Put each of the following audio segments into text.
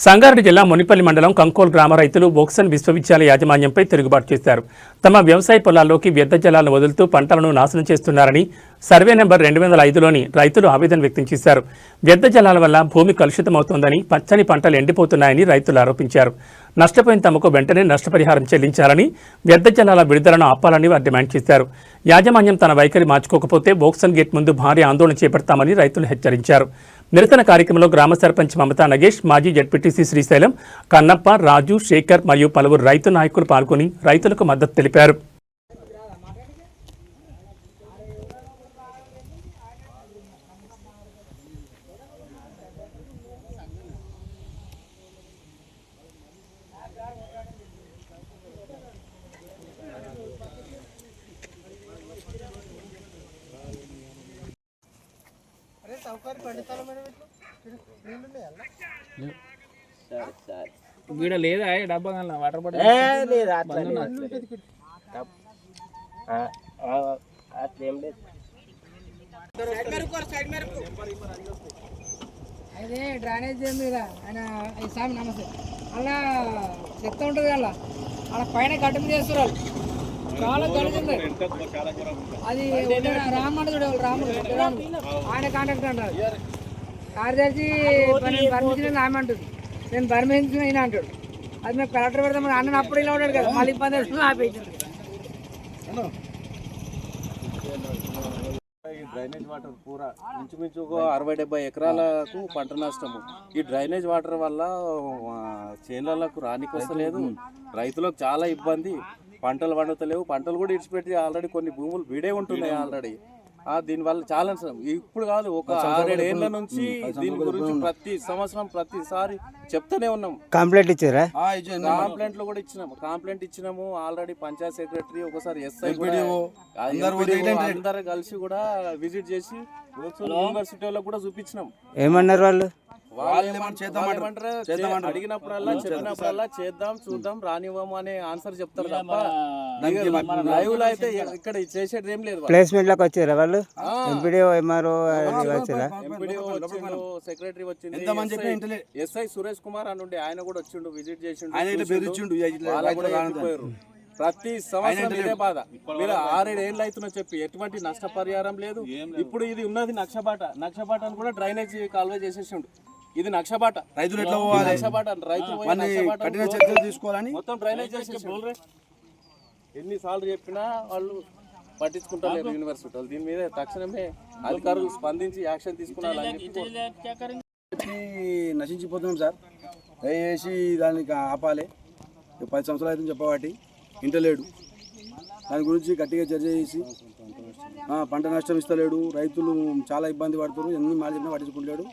సంగారెడ్డి జిల్లా మునిపల్లి మండలం కంకోల్ గ్రామ రైతులు బోక్సన్ విశ్వవిద్యాలయ యాజమాన్యంపై తిరుగుబాటు చేశారు. తమ వ్యవసాయ పొలాల్లోకి వ్యర్థ జలాలను వదులుతూ పంటలను నాశనం చేస్తున్నారని సర్వే నెంబర్ 205లోని రైతులు ఆవేదన వ్యక్తం చేశారు. వ్యర్థ జలాల వల్ల భూమి కలుషితమవుతోందని, పచ్చని పంటలు ఎండిపోతున్నాయని రైతులు ఆరోపించారు. నష్టపోయిన తమకు వెంటనే నష్టపరిహారం చెల్లించాలని, వ్యర్థ జలాల విడుదలను ఆపాలని వారు డిమాండ్ చేశారు. యాజమాన్యం తన వైఖరి మార్చుకోకపోతే బోక్సన్ గేట్ ముందు భారీ ఆందోళన చేపడతామని రైతులు హెచ్చరించారు. నిరసన కార్యక్రమంలో గ్రామ సర్పంచ్ మమతా నగేష్, మాజీ జడ్పీటీసీ శ్రీశైలం, కన్నప్ప, రాజు, శేఖర్ మరియు పలువురు రైతు నాయకులు పాల్గొని రైతులకు మద్దతు తెలిపారు. గీడ లేదా డబ్బా వాటర్ బాటిల్ అదే డ్రైనేజ్ మీద ఆయన స్వామి నమస్తే అలా చెత్త ఉంటుంది అలా అలా పైన గడ్డ మీద వేస్తున్నారు. చాలా గడుతుంది అది. రాముడు చూడాలి, రాముడు ఆయన కాంటాక్ట్ అంటారు. కార్యదర్శి పర్మిషన్ ఆమె అంటుంది, నేను పర్మిషన్ అయినా అంటాడు. అది మేము కలెక్టర్ పెడతాం అన్న అప్పుడు ఇలా ఉన్నాడు కదా, మళ్ళీ ఇబ్బంది వస్తుంది ఆపేసింది. ఈ డ్రైనేజ్ వాటర్ పూరా ఇంచుమించు 60-70 ఎకరాలకు పంట నష్టము. ఈ డ్రైనేజ్ వాటర్ వల్ల చేనులకు రానికి వస్తలేదు, రైతులకు చాలా ఇబ్బంది. పంటలు పండుతలేవు, పంటలు కూడా ఇడిచిపెట్టి ఆల్రెడీ కొన్ని భూములు వీడే ఉంటున్నాయి ఆల్రెడీ. దీనివల్ల చాలా ఇప్పుడు కాదు, ఒక 6-7 ఏళ్ల నుంచి దీని గురించి ప్రతి సంవత్సరం ప్రతిసారి చెప్తూనే ఉన్నాం. కంప్లైంట్ ఇచ్చారా? కంప్లైంట్లు కూడా ఇచ్చినాము ఆల్రెడీ. పంచాయత్ సెక్రటరీ, ఒకసారి ఎస్ఐ అందరూ కలిసి కూడా విజిట్ చేసి యూనివర్సిటీలో కూడా చూపించినాం. ఏమన్నారు వాళ్ళు? అడిగినప్పుడల్లా చెప్పినప్పుడల్లా చేద్దాం చూద్దాం రానివ్వము అనే ఆన్సర్ చెప్తారు తప్ప లైవ్ లో అయితే ఇక్కడ చేసేది ఏం లేదు. ప్లేస్మెంట్ లకు వచ్చారా వాళ్ళు? ఎంపీడీఓ, ఎంఆర్ఓ వచ్చారా? ఎంపీడీఓ వచ్చిండు, సెక్రటరీ వచ్చింది, ఎస్ఐ సురేష్ కుమార్ అని ఉండే ఆయన కూడా వచ్చిండు, విజిట్ చేసిండు. ప్రతి సంవత్సరం ఇదే బాధ. మీరు 6-7 ఏళ్ళు అవుతున్నా చెప్పి ఎటువంటి నష్టపరిహారం లేదు. ఇప్పుడు ఇది ఉన్నది నక్షబాట అని కూడా డ్రైనేజ్ కాల్వే చేసేసిండు. ఇది నక్షబాట, రైతులు ఎట్లా పోవాలి? నక్షబాట రైతు తీసుకోవాలని మొత్తం డ్రైనేజ్ చేసేసిండు. ఎన్నిసార్లు చెప్పినా వాళ్ళు పట్టించుకుంటారు యూనివర్సిటీ వాళ్ళు. దీని మీద తక్షణమే అధికారులు స్పందించి యాక్షన్ తీసుకున్నారని నశించిపోతున్నాం సార్. దయచేసి దానికి ఆపాలి. 10 సంవత్సరాలు అయితే చెప్పబట్టి ఇంటలేడు. దాని గురించి గట్టిగా చర్చ చేసి పంట నష్టం ఇస్తలేడు. రైతులు చాలా ఇబ్బంది పడుతున్నారు. ఎన్ని మాట చెప్పినా పట్టించుకుంటాడు.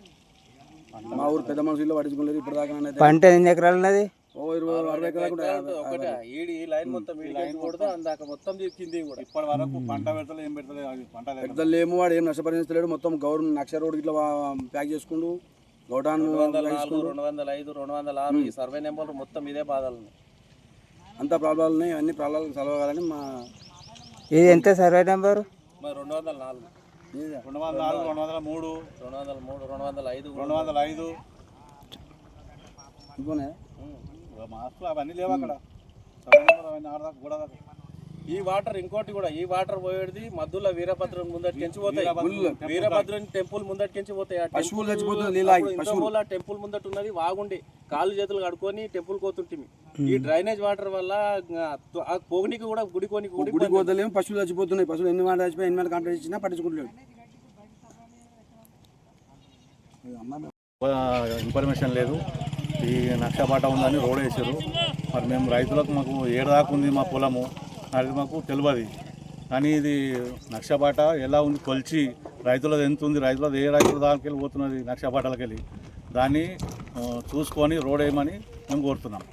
మా ఊరు పెద్ద మనుషుల్లో పట్టించుకోలేదు ఇప్పుడు దాకా. పంట ఎన్ని ఎకరాలు ఉన్నది? 20-60 ఎకరాలు పెడతలేము. వాడు ఏం నష్టపరిస్తలేడు. మొత్తం గవర్నమెంట్ నక్ష రోడ్ ఇట్లా ప్యాక్ చేసుకుంటూ గౌడాన్ 205, 206 ఈ సర్వే నెంబర్ మొత్తం ఇదే బాధలు. అంత ప్రాబ్లాలు ఉన్నాయి. అన్ని ప్రాబ్లాలు సాల్వ్ అవ్వాలని మా. ఇది ఎంత సర్వే నెంబరు? 204, 203, 205 ఇంకోనే అవన్నీ లేవు అక్కడ. ఈ వాటర్ ఇంకోటి కూడా, ఈ వాటర్ పోయేది మధ్యలో వీరభద్రం ముందటికెంచి పోతాయి. వీరభద్రం టెంపుల్ ముందటికెంచి పోతాయి. టెంపుల్ ముందట ఉన్నది వాగుండి కాళ్ళు చేతులు కడుక్కొని టెంపుల్ పోతుంటిమి. ఈ డ్రైనేజ్ వాటర్ వల్ల పోగనికి కూడా గుడి పోతలేము. పశువులు చచ్చిపోతున్నాయి. పశువులు ఎన్ని మాట చచ్చిపోయి ఎన్ని మాట కంప్లైంట్ ఇచ్చినా పట్టించుకుంటలేడు. ఇన్ఫర్మేషన్ లేదు. ఈ నక్షబాట ఉందని రోడ్ వేసారు. మరి మేము రైతులకు మాకు ఏడాదాకా ఉంది మా పొలము, అది మాకు తెలియదు. కానీ ఇది నక్షబాట ఎలా ఉంది కొలిచి రైతులది ఎంత ఉంది, రైతులది ఏ రైతుల దానికి వెళ్ళి పోతున్నది నక్షబాటలకు వెళ్ళి, దాన్ని చూసుకొని రోడ్ వేయమని మేము కోరుతున్నాం.